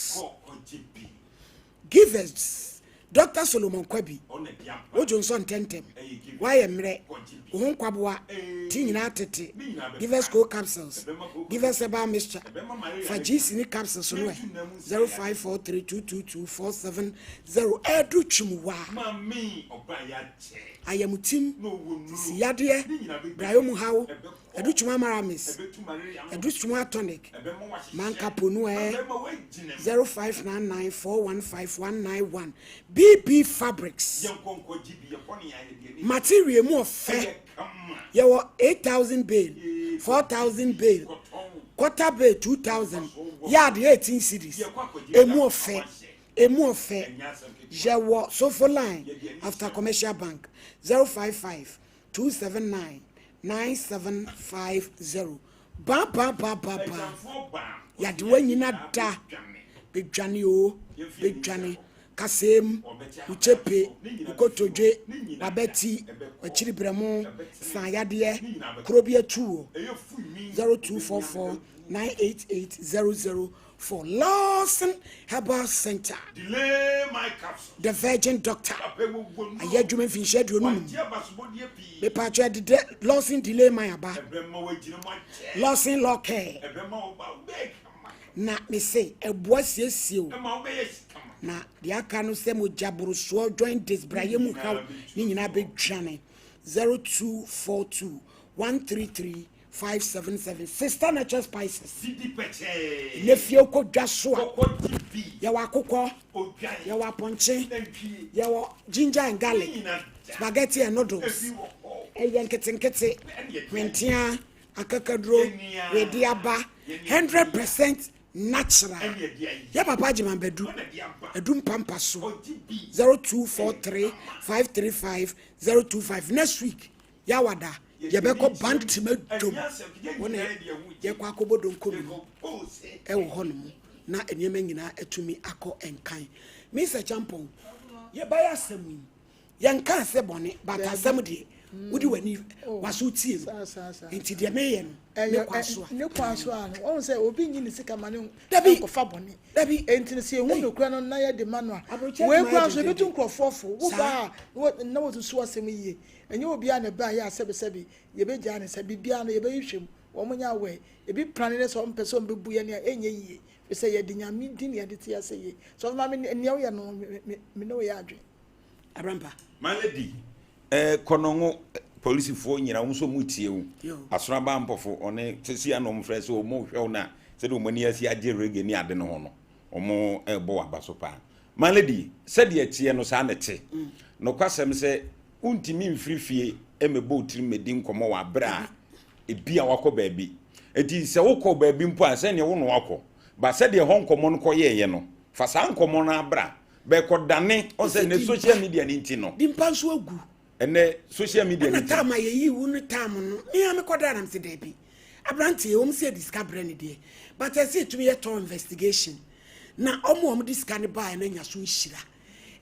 Fabrics. Givers. Dr. Solomon Kwabi, O Johnson Tentem, Why Uhun Kwabwa, Tina Tete, Givers Co capsules, Givers Herbal mixture, Fajis capsules, 0543222470, Edu Chumwa. I am Tim, Siadia, Brayomu How, Edu Chuma Maramis, Edu Chuma Tonic, Manka Punue, 0599415191. BB Fabrics. Material more fair. You were 8,000 bail, 4,000 bail, quarter bail 2,000. Yard 18 cities. A more fair. A more fair. You were so for line after commercial bank 055 279 9750. Ba ba ba ba ba. Yard when you not da. Big Johnny o. Big Johnny. Kasem, Uchepe, Ukotoje, Wabeti, Wachiribremo, Sayadie, Krobia 2, 0244 988 004. Lawson Herbal Center. Delay my capsule. The Virgin Doctor. I heard you mention schedule. The patch Lawson delay my aba. Lawson Law Care. Na me say, a boss yes you. Na the akano se mo jaburu so join this brayemu how ni nyina be dwane 0242 133 577 Sister Natural Spices nefie ko dwaso a ya wa kokko ya wa ponche ya wa ginger and garlic spaghetti and noodles eyenkete mentia akakadro wediaba 100% natural. Ya papa jiman bedu. Edum pampaso. 0243 535 025. Next week, ya wada. Ya beko band timedum. Wone ya kwa kobodo nkomi. Ewo honomu. Na enyeme nyina etumi akọ enkan. Mr. Champon. Ya baya semu. Ya nka se bone bata semu de. Wodi wani waso tie nti de meyen ne kwaso an won say obi nyi sika mane ko fa bone dabi enti ne se hu no kura no na ye de manual we kwaso betu nkrofofo wo ba na wo so asem yie enye obi a ne ba ya sebe ye be gya ne se bibia no ye be hwem wo munya we e bi plan ne so mpeso mbebu ye ne enye yie we say ye de nyame din ye de tie ase yie so ma me ne wo ye no me no ye adwe abrampa my lady konongo police fo nyina wo so mutie wo asora ba mpofo one tesi anom frɛ so mo hwɛ wo na sɛ de mo ni asi agye rege ni ade no ho no omo ebo abaso pa my lady sɛ de atie no sa na te no kwasɛm sɛ untimi mfirifie emebo tiri medi nkomo wa bra ebia wakɔ baabi eti sɛ wokɔ baabi mpo a sɛ ne wo no wakɔ ba sɛ de ho nkomo no kɔyɛ ye no fa sa nkomo na bra be kɔ dane o sɛ ne social media ni nti no dimpa so agu ene social media ni time ayi wu no time no me am koda na mse dey bi abrantie o mse discover ne dey but I say to me to investigation na omo discover ne buy na nya so nhira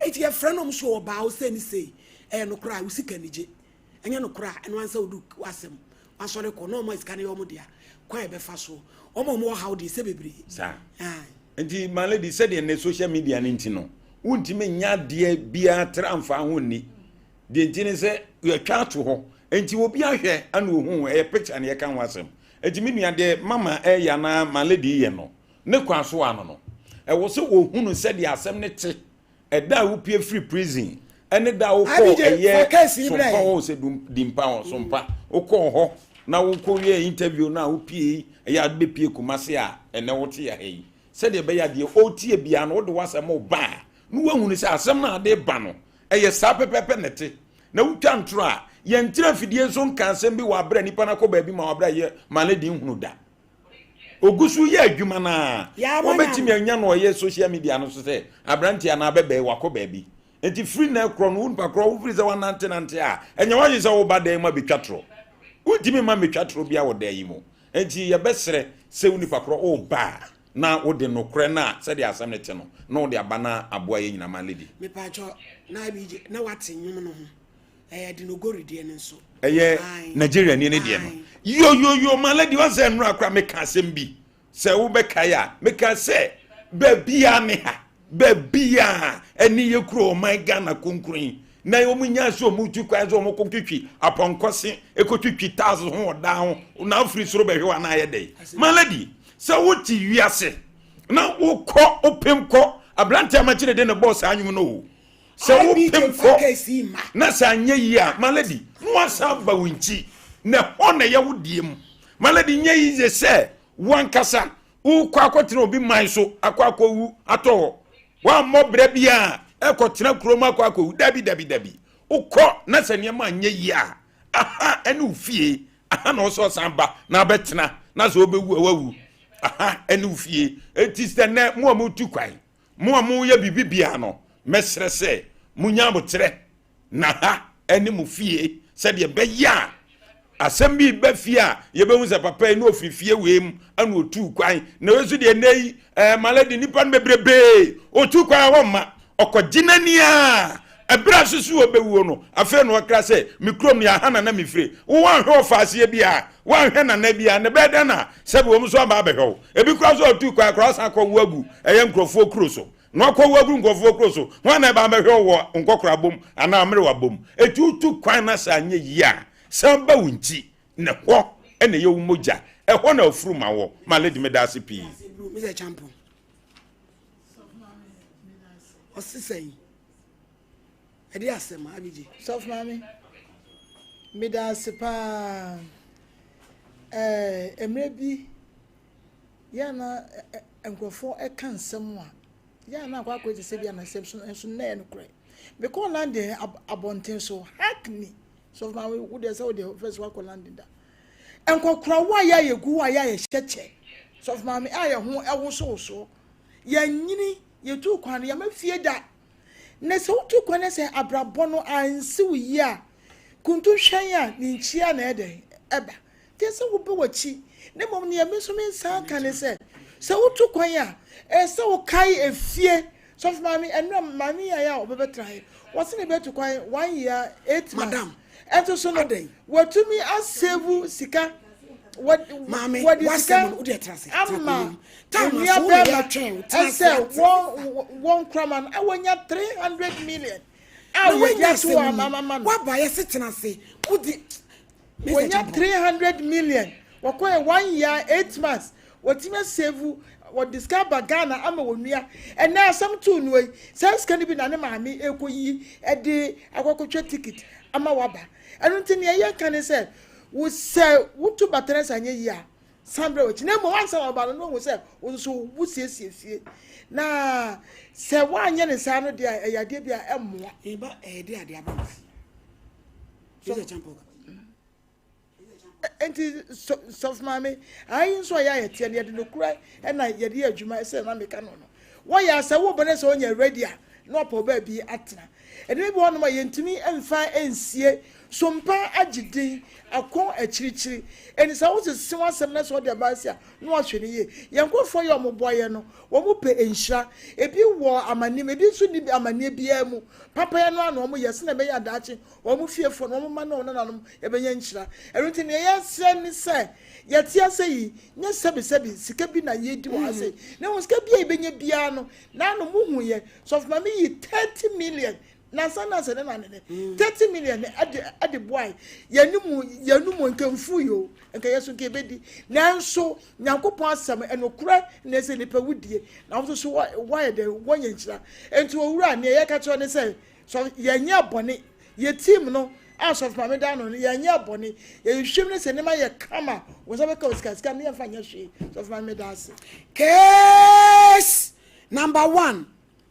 eti ye friend om so oba o say ni say no kra wo sika nije enya no kra eno ansa odu wasem wasore ko no mo sika ne yo mo dia kwa e be fa so omo mo how dey say bebre sa enti my lady said in social media ni nti no untime nya de bia tramfa ho ni de ntine se ye twa to ho enti obi ahwe ana ohun e picture ne ye kan wasem enti me nua de mama ya na my lady ye no ne kwa so ano no e wo se ohunu se de asem ne te e da wo pie free prison ene da wo ko eye Sompa wo se dimpa wo Sompa wo ko ho na wo ko ye interview na wo pie ya be pie kumase a ene wo te ya hei se de be ya de o tie bia no wo de wasem o ba no wahunu se asem na de ba no eye sa pepepe nete na wutwa ntro a ye ntira fidie so nka asem bi wa bra nipa na ko ba bi ma wa bra ye maledi nhunu da ogusu ye adwuma na obetimi anya no ye social media no so se abrantia na bebe wako ba bi enti free na kro no unpa kro wo free se wanante nante a enya waje se wo ba da ma betwatro utimi ma betwatro bia wo da yi mo enti ye besere se unipa kro o ba na wo de no kre na se de asem ne te no na wo de abana aboa ye nyina maledi me pa cho na bi na wate nyum no ho de no go redie ne nso Nigeria ni ne de no yo maledi wa se nru akra me ka asem bi se wo be kai a me ka se babia ne ha babia eni ye kro my Ghana konkrin na yo munya so mutu kwa so mo kokitwi aponkose ekotwitwi taz ho da ho na afri soro behwe na ye dey malady so wuti wiase na wokọ opemkọ abrante amachire de ne boss anyum no so wopemkọ na sa anye yi a malady no sa ba wunchi na ho na ye wodiem malady nye yi je se wankasa ukọ akotre obi man so akwakowu ato wa mobre bia ekotena kroma akwakowu dabi ukọ na sa niam anye yi a aha ene ufie aha na so samba na betena na so obewu awu aha ene ufie etiste ne mo amutu kwan mo amu ya bibibia no mesre se munya botre na ha ene mu fie se de be ya asembi be fie a ye be hu se papa ene ofifie wem anu otu kwan na wezu de nei malady nipa mebrebe otu kwan wo ma okoginani a ebra susu obewu no afa no okra se mikrom ya hana na mifire wo hwe ofase bia wo hwe na na bia ne beda na sebe wo so ba behwo ebi kra so otu kwa cross akọ wagu eye nkrofo kroso no akọ wagu nkrofo kroso ho na ba behwo wo nkokra bom ana amre wa bom etutu kwan na sa anye yi a samba wunchi ne ho ene ye wo moja e ho na ofuru ma wo malady me da se pi Mr. Champion osisei edi asema abiji sof mami me da sepa emre bi ya na enkrofo e kan nsem a ya na akwa kwete se bia na sem so na en kure me ko land abonten so hackney sof mami wo de se wo de first wa ko land da enkokura wa ya yegu wa ya yecheche sof mami aye ho ewo so ya nyini yetu kwan ya mafie da na se wotu kwan se abrabọ no ansi wi a kuntu hwan a ni nchia na ede eba te se wo be wachi na mom ne yemeso me nsa kan se wotu kwan a se wo kai efie sof mami enra mami ya obebetrae wose ne betu kwan 1 year 8 months madam eto so no dey watumi asevu sika what mami what is sika wo de trase amma time so ya twen say one kraman awonya 300 million awonya to mama wa ba ye setena se udi wonya 300 million wakoye 1 year 8 months watime save what discover Ghana ama wonua and now some two no says can be na ne maami ekoyi e de akokotwa ticket ama waba enu nti ne ye kan say wo say wutu batres anye yi a sambre wo na mo wansa waba no wo say wo so wo siesie na say wa anye ne sa no de ayade bia emmoa eba de ade aba so the champion enti sof mami ayin so ya yetie ne de no kura e na ye de adwuma se na meka no wo ya se wo bone se onya ready a no po ba bi atena e de bi wono ma yentumi emfa ensie sompa agidin akon akirichiri eni sa wo se wasem na so de basia no ahwe ne ye yenkofo ye omoboye no wo mo pe enhira ebi wo amanim ebi so ni amanie bia mu papa ye no ana wo ye se na be ya daache wo mo fiefo no mo ma no nanom e be nya nhira erunti ne ye se ni se ye tia se yi nya sebi sika bi na ye di wo ase na wo sika bia e be nya bia no na no mo hu ye so for me yi 30 million na sana se na ne 30 million at the boy yanum nkamfu yo nka yeso ke bedi nanso nyankopon asem enokura na se nipa wudie na wo so why the wonya nchira enti owura ne ye ka cho ne se so yenya bone ye team no as of mama down no yenya bone ye hwem ne se ne ma ye kama wo so be ka oska ne fa nya hwe so of mama das case number 1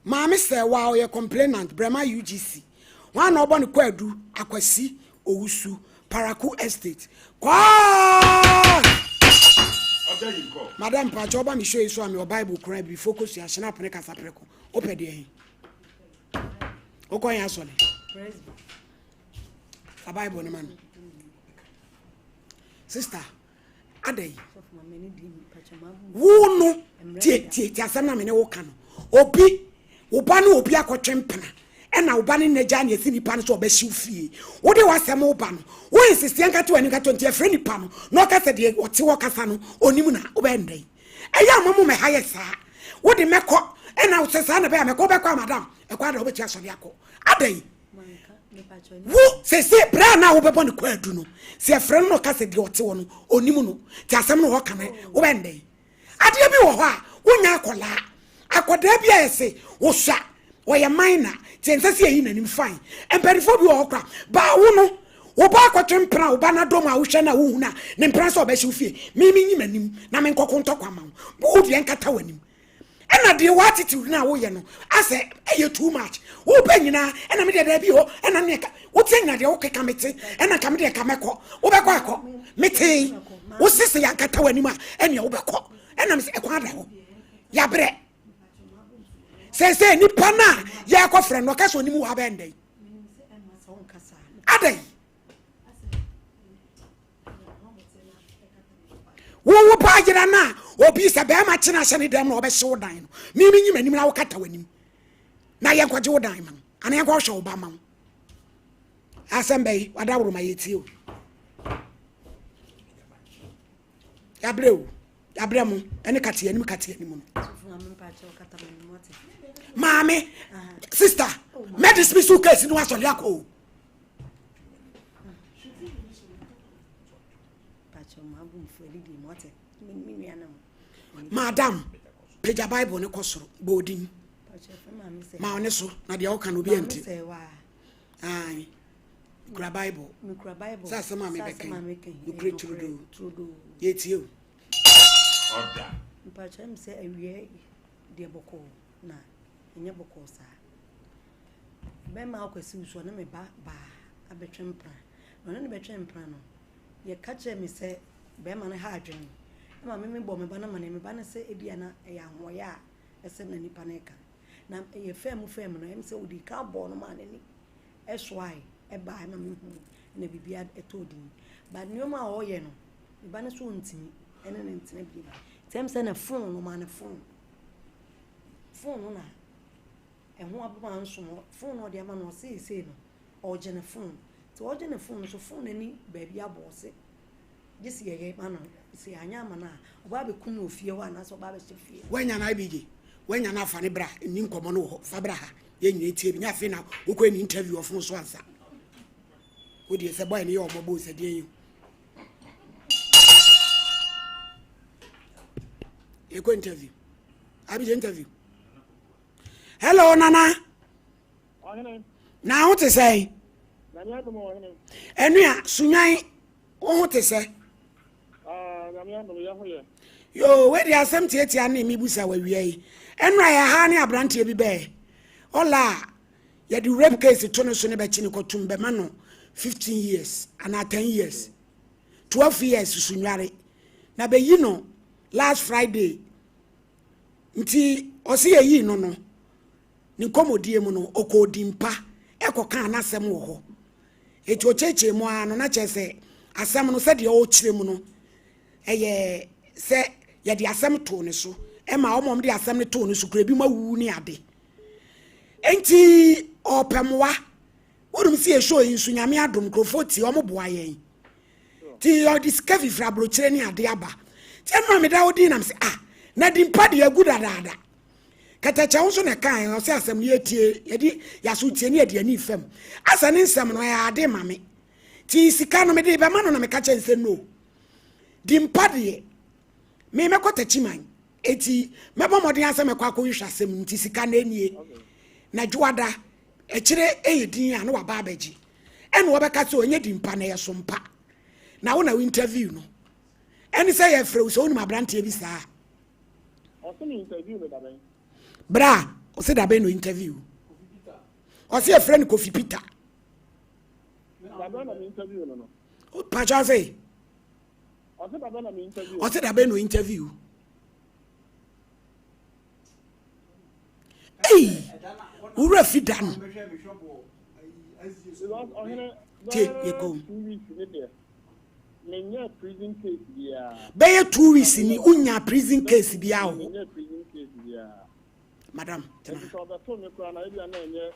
Mama say wow ye complainant Brema UGC. One obo ne kwadu akwasi owusu Paraku Estate. Kwa Madam Pacho ba mi show you so am your Bible cry be focus ya shina pene kasa preko. Opede hin. Okon ya so le. Praise the Bible ne man. Sister adai. Wo no tie asem na me ne wo ka no. Obi Oba no obi akotwempena ena oba ne naja ne esi nipa no so obehyi fie wo de wasem oba no wo insist yanka to ani ka to ntia frɛ nipa no no ka se de wote wo kasa no onim na oba ndai eya amamu me haye saa What the meko, and I was saying, I go back, madam, a quarter of a chance on Yako. Ade. Who say, Bran now over on the quaduno. See a friend no cast the otono, or Nimuno, Tasam no Wakame, one day. I dare be wa, one yakola. I could dare say, oh, shot, or your minor, chances in and fine, and before you all crap, but uno. Oba kwa tempra oba na doma wo na wo huna ne mpra so obehye fie mimi nyimanim na men kokonto kwama wo de enkata wanim ena de what attitude na wo ye no ase eye too much wo ba nyina ena me de da bi ho ena ne ka wo tenya de wo keka mete ena ka me de ka meko wo be kwa akọ mete wo sisi ya nkata wanim a ena wo be kọ ena me se ekwa da ho ya bre se nipa na ya akọ frɛ no ka so nim wo abendai adai wo pa gira na obi se be ma china hye dem na obehye wodan no mimi nyimanim na wo kata wanim na ye nkwaje wodan man ana ye nkwa hwe wo ba man asembe wada woro ma yeti o yabre mu ene kate anim no mami sister me dismiss case no asole akọ Madam, page a Bible ne kosoro bodin. Ma one so na de o kan obi enti. Ai. Kura Bible. Sa sama me beken. You great to do. Yeti o. Order. Mpacha me say awie de boko na enye boko sa. Be ma akwasi uso na me ba abetwempra. No ne betwempra no. Ye ka che me say be ma ne ha adwen. Ma me bo me ba na ma ne me ba na se ebia na ya hoye a esem na nipa na ka na ye fem no em se odi ka bo no ma na ni eswai e ba na me hu na bibia etodin ba nioma a oye no me ba na so ntimi ene ne ntime bi tem se na phone no ma na phone no na ehun ababa nso phone no de ama no se no oje na phone to oje na phone so phone ni ba bia bo se this ye man si anya mana oba be kun ofie ho ana so oba be chefie wanya na bigi wanya na fa ne bra ni nkomo no ho fa bra ha ye nyina tie bi nya fe na wokọ ni interview of so ansa wo die se boy ne ye omobo se die yin e ko interview abi interview hello nana na what to say enua sunyan o ho te say yo we dia asem tietia na mi busa wa wiai enra ya ha ne abrante bi be ola ya di rape case to no so ne be chi ne kotum be ma no 15 years and 10 years 12 years sunware na be yi no last Friday nti osi yi no ni komodie mu no okodimpa ekoka na asem wo ho eti o cheche mu ano na chese asem no se de o chire mu no eye se ya di asem to ne so e ma omom de asem ne to ne so kura bi ma wu ni ade enti opemwa wodum si e show insu nyame adom krofoti omoboa yen ti o discover fra brochire ni ade aba ti no me da odi na me se na di mpa de agu dada kata cha unso na kan o se asem ne etie yedi ya so tie ne ade ani fam asa ne nsem no ya ade mame ti sika no me de be ma no na me ka che nse no di mpa de me mekota chiman eti mebo modin asem kwa ko hwa asem nti sika na enie na juada e kire eyedin a no wa ba abaji ene wo beka so onye di mpa na ye Sompa na wo na interview no ene say ye frɛ so onum abrante bi saa o se ni interview me da ben bra o se da ben no interview o se ye frɛ ni Kofi Peter da ben na interview no o pa cha say o se da ben na interview o se da ben no interview ura fidan te yeko menya prison case bia be 2 weeks ni unya prison case bia ho madam tena so da to me kwa na bia na enye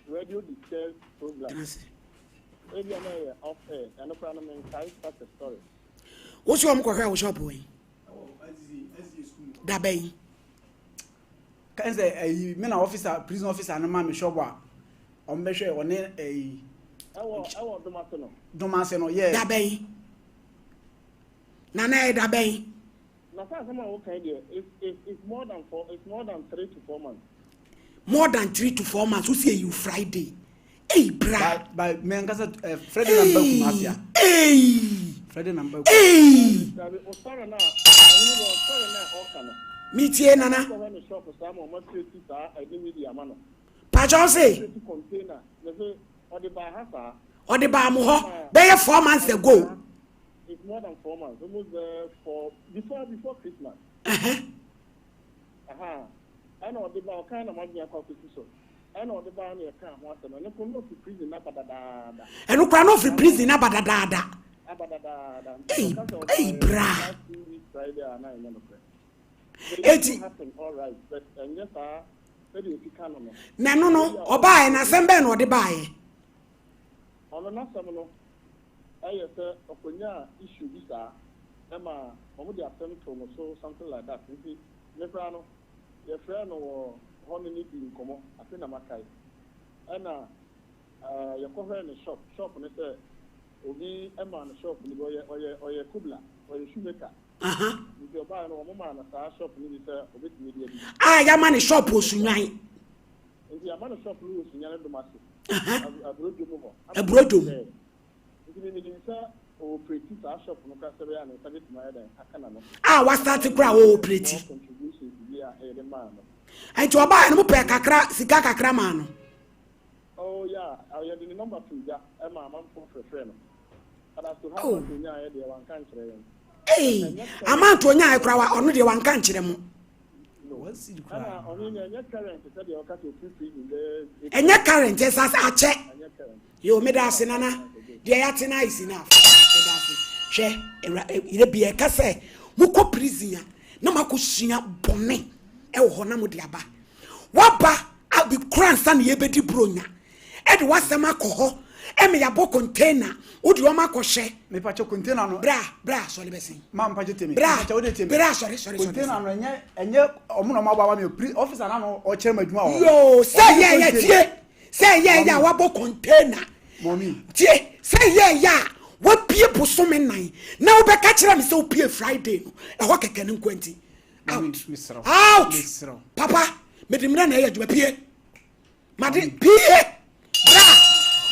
radio discuss program bia na ya off air and kwa na men kai start the story wo so am kwa wo shop we da ben can say men officer prison officer no ma me shobo a on be hwe one I want do ma se no yeah da ben na na da ben na fa sama wo kan dey it's more than 3 to 4 months. More than 3 to 4 months. Who say you Friday? Hey, bra. By me nkasa Friday number kumasia. Hey. Friday number. Hey. O sara na okano. Meetie nana. Ko when shop sa mo create sa edi media ma no. Pacho say. Container. Le say odi ba ha sa. Odi ba mo ho. Be 4 months ago. It's more than 4 months. Almost for before Christmas. I know the bar kind of money I call so. I know the bar near Camp Watson, and no no prison up at the and no crown of prison up at the hey, bra. Friday and I never happen all right, but and yes, maybe if you can. No, or buy and assemble or the buy. On another summer, I said, Oponia issue this, Emma, or the attempt to so something like that. You see, Lebrano. Your friend or honey in Nkomo, I think I'm okay. And you come here in the shop, and they say, Obi Emma in the shop, or your kubla, or your shoemaker. If you're buying a woman at a shop, you say, Obi media. Ah, your man is shop was tonight. If your man is shop, you will see the a brodo. Or pretty shop, no customer, and it's a bit my head. Ah, what's that to cry? Oh, pretty. And to a buy and whoop a cacra, Sikaka Cramano. Oh, yeah, I had the number 2, Emma, I'm for a friend. And as to how to the one country. Hey, a man to a young crowd on the one country. What's it? And your current, yes, as I check. You made us in Anna. They are nice enough. Share, it be a casse. Muko prison. No makushia bonnet. El Honamodiaba. Wapa, I'll be cranston yebedi brunya. Ed was the maco, Emiabo container, Uduamako she. Me pacho container no. Bra, sorry, Bessie. Mam pajete. Bra, sorry. Container and yet, Omunoma, officer or chairman. Yo, say yeah. Say yeah, wabo container. Mommy. Say yeah. What people so many now be catch them so pay Friday no e ho keke ne nkwanti out papa me dem na ya djuma pie made pie bra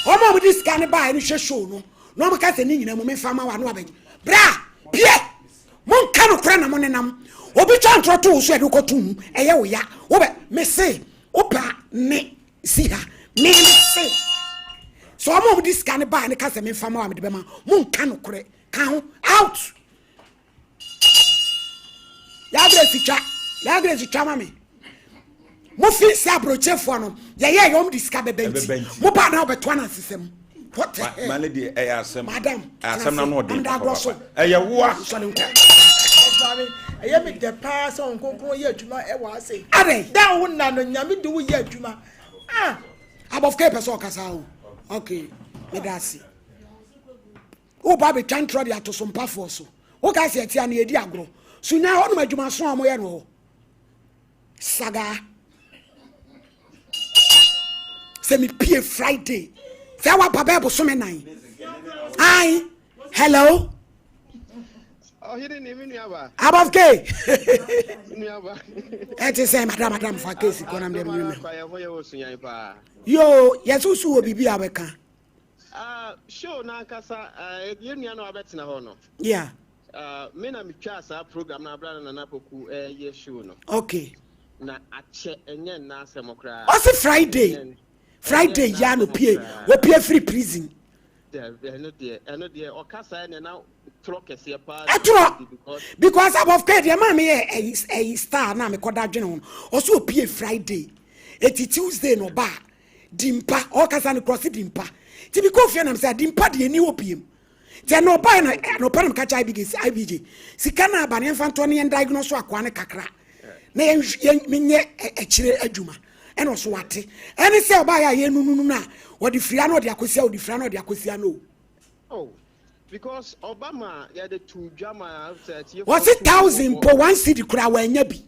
o ma we this can buy no show no no me ka se ni nyina mo me fama wa no aben bra pie mon ka no kra na mo nenam obi twa ntro to so e do kotum e ye wo ya wo be me say opa ne si ha me say so I'm of this kind of buy and cast me from my bema. Moon can correct. Count out. Yagres chamame. Mufi sabro chef one. Yeah, you discover bench. Mopa now but one system. What my lady, I ask madam. I am not and I was so. I was sorry. I make the pass on Conco here to my ever say. Are that one now, Yami do here to my above capers or casao. Okay, me da see. O baby can try to Sompa so. O ka se tia na edi agro. So na ho no adwuma so amoye no. Saga. Se me pie Friday. Say wa baba bo so me nan. Hi. Hello. Oh, he didn't even know. Above K. That is madam for case economy. Yo, yes, who will be abeka. Show na kasa you no abet na ho no. Yeah. Me na me twa sa program na bra na napoku ye show no. Okay. Na ache enye na asemokra. Also Friday ya no pie. We pie free prison. Eno de okasa na na tro kese pa. Because above K the man me a star na me koda dwene ho. Also pie Friday. Eti Tuesday no ba. Dimpa okasa no cross dimpa. Ti bi ko fie na me say dimpa de ni opiem. Ti no ba na no pa na ka cha IBJ. Sika na ba ne mfanto ne diagnose akwa ne kakra. Na menye ekire adwuma. Eno so wate. Eni say oba ya ye nunu na wo di fria no de akosia wo di fria no de akosia no. Oh. Because Obama ya the two drama was it 1,000 per one city kura wa nya bi.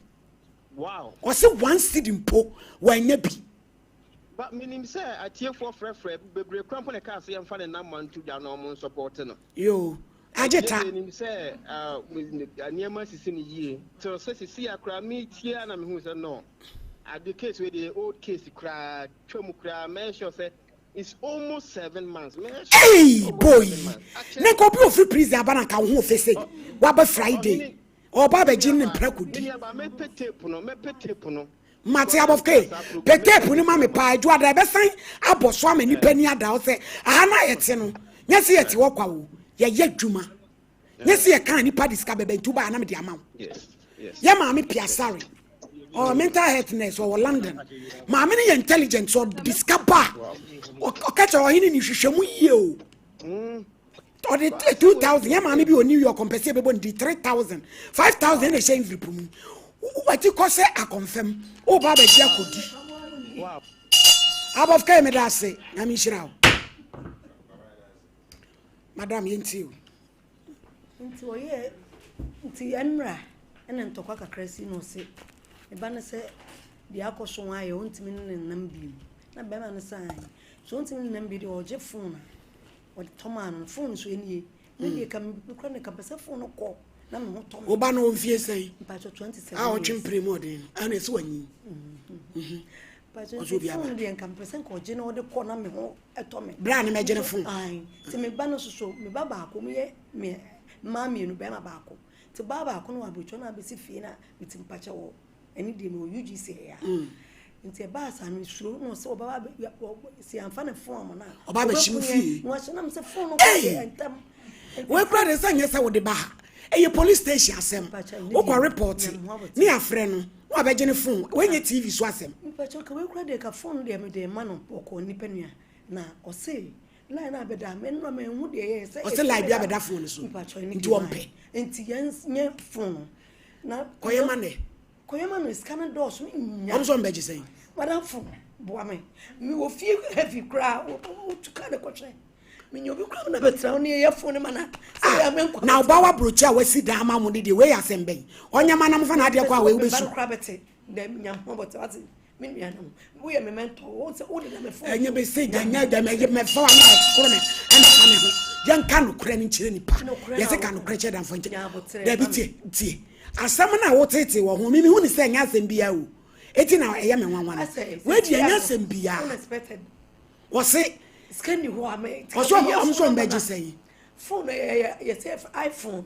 Wow. Or say one seed in po when you be. But meaning say I tear for frefre be cramp on a car say I'm finding that man to down on supporting. Yo, Ajeta. Meaning say near my sister year. So says see a cry me here and I'm who said no. At the case with the old case cry, Chomukra, mention say it's almost 7 months. Hey boy, na ko bi ofri prison abana ka ho fese. Wa ba Friday. Or Baba Jin and Prekudi. Mati abofke pete puni ma me pa adwa da be san aboso am ni pani ada wo se aha yete no nyese yete wo kwa wo ye yadwuma nyese ye kan ni pa diska bebe ntuba na me de ama wo yes ye ma me piasare or mental healthness or London ma me ni intelligence or diska ba o kacha o hini ni hwehwemu yie o or the 2,000 ye ma me bi o New York compensate be bon di 3,000 5,000 e shame vipu mu what you say I confirm o baba dia kodi wow above kai me da say na mi shira madam yenti o ye nti enra ene ntokwa kakra si no se e ba ne se dia akoso aye o ntimi ne nam bi na be ma ne sai so ntimi ne nam bi de o je phone o toman phone so enie ne de kam bi kro ne ka pese phone ko na me ho tom oba no mfie sei pa 27 ah o chimpre modern ana ese wanyi pa so phone de kam pese ko je no de ko na me ho etome bra ne me je ne phone ai ti me ba no so me ba ba ko me me ma me no be ma ba ko ti ba ba ko no abocho na be si fie na bitim pa che wo eni de no UGC ya nti ba sa no suro no se oba ba si amfa ne phone na oba ba shim fie no so na me se phone no ko entam we kra de sanye se wo de ba eye police station asem wo kwa report ni afre no wo ba je ne phone we nye TV so asem pa cho ka we kra de ka phone de me de ma no ko ni panua na o se line abeda me no me hu de ye se o se line bi abeda phone so nti wo mpe nti nye phone na koyema ne scanner doors nya o so mbe je sei madam phone bo me wo fie heavy cra o tuka de ko tre me nyobi kra na betra oni ye phone mana se ya me nkwa na oba wa brocha wasi da ma mu de we asem ben onya ma na mfa na ade kwa we besu kra bete de nya mo bot ati me nua no wo ye me mento wo se o de na me phone enya be se nya da me fa na kro me ana fa me ho yan kan no kra ni chire ni pa ye se kan no kra che da fo nche da bi tie asem na wo tete wo ho mi hu ni se nya asem bia o eti na eye me nwanwa no we di nya asem bia unexpected wo se scan you am me oso am so mbe je sei phone ye say iPhone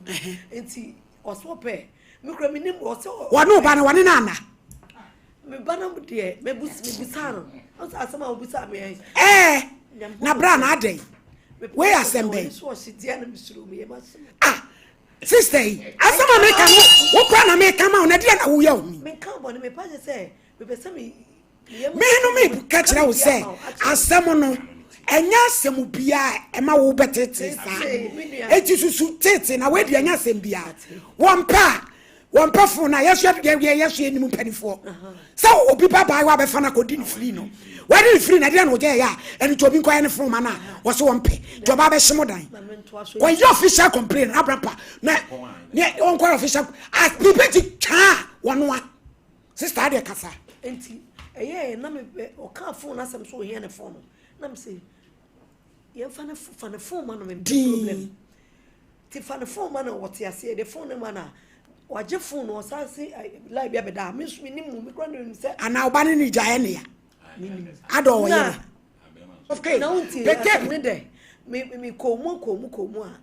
enti oso pe me kra me nim oso wa no ba na wane na ana me ba na de me busa no oso asema obusa me na bra na adai we assemble so she dia na misuru me ma sister asema me kan wo kra na me kan ma na dia na wo ya o me kan bo me pa je say me be say me no me ka kira wo say asemo no enya asem bia e ma wo betete sa eti susu tete na we dia enya asem bia wampa fo na yesu eni mu panifo so obi baba wa be fa na kodi ni free no we ni free na dia no je ya eni to bi kwa ne fo ma na wo so wampe to ba be shimo dan ko your official complaint abrapa na ne on kwa official as people ti cha wonwa sister de kasa enti na me o ka phone asem so here ne phone na me say ye fa ne phone man no me problem ti fa ne phone man what ya say the phone man na waje phone o sa say live ya beda me so ni mu me kra no say ana oba ni jaye ne ya ado wo ye okay pete me de me komu a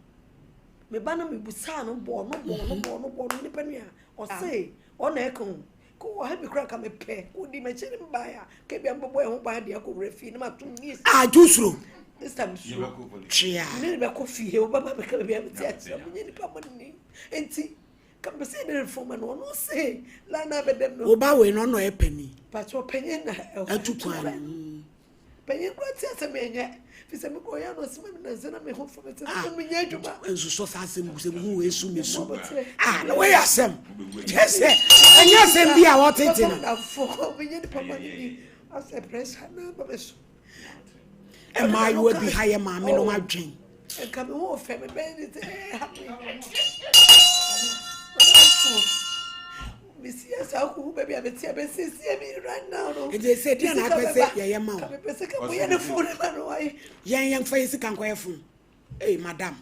me ba na me busa no bo no ni pania o say o na ekon ko ha bi kra ka me pe ko di me chiri mba ya ke bia mbobo e ho ba de ko refi na matum ni jusro this time so chia ni be ko fi he o baba be ka bia me ti ati ni pa mo ni enti kam be say the form no say la na be dem no o ba we no e pani pa cho penye na atukwan penye ko ti ase me nya fi se me ko ya no se me na se na me ho fo me se me nya djuma enso so sa se mu se mu esu mesu na we asem yes enya asem bia wo tete na fo me nya di pa ma ni ase pressure na ba be so e ma you be higher ma me no ma dwen e ka me ho fe me be ni happy Miss yes, I could maybe have a tea right now. They said, "Dear, I say, yeah, ma'am. We had a phone. Young face can go phone. Hey, madam.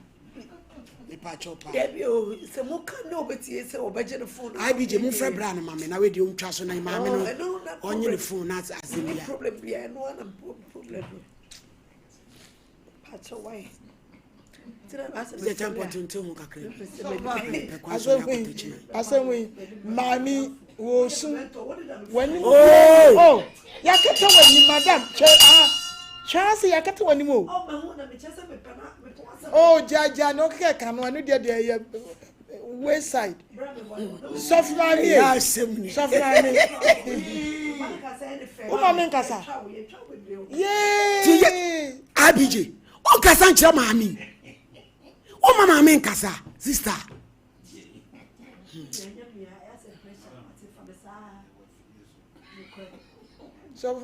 The patch up. It's a more no, but yes, or budget phone. I be Jim Fred Brown, mamma, and I would you trust on my mamma on your phone, that's as in the problem. Yeah, no one problem. Patch away. The temple to Mukaka. I said, Mammy was soon when oh, Yakata when you, madam, Charles, Yakata when you move. Oh, Jaja, no care, come on, you did the west side. Soft money, soft money. Yay, Abiji, oh, Cassancha, mammy. Oh, mama, mean Casa, sister. So,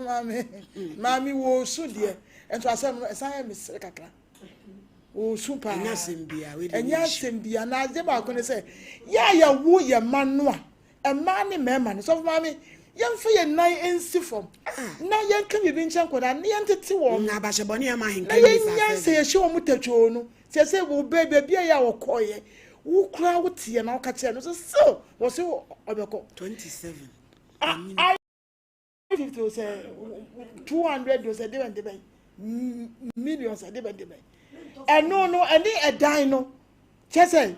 mammy was so dear, and to us, I am Miss Cacla. Oh, super, and yes, and be an idea about going to say, yeah, woo your man, a man, man, so mammy. Young for your night and siphon. Now, young can you be chunk with an entity one. Nabashabonia, my hand. Say, show Mutachono. Say, will baby be our coy. Who crowd tea and all catch so was you 27. I 50 was 200 was a different debate. Millions a different debate. And no, and a dino. Just say,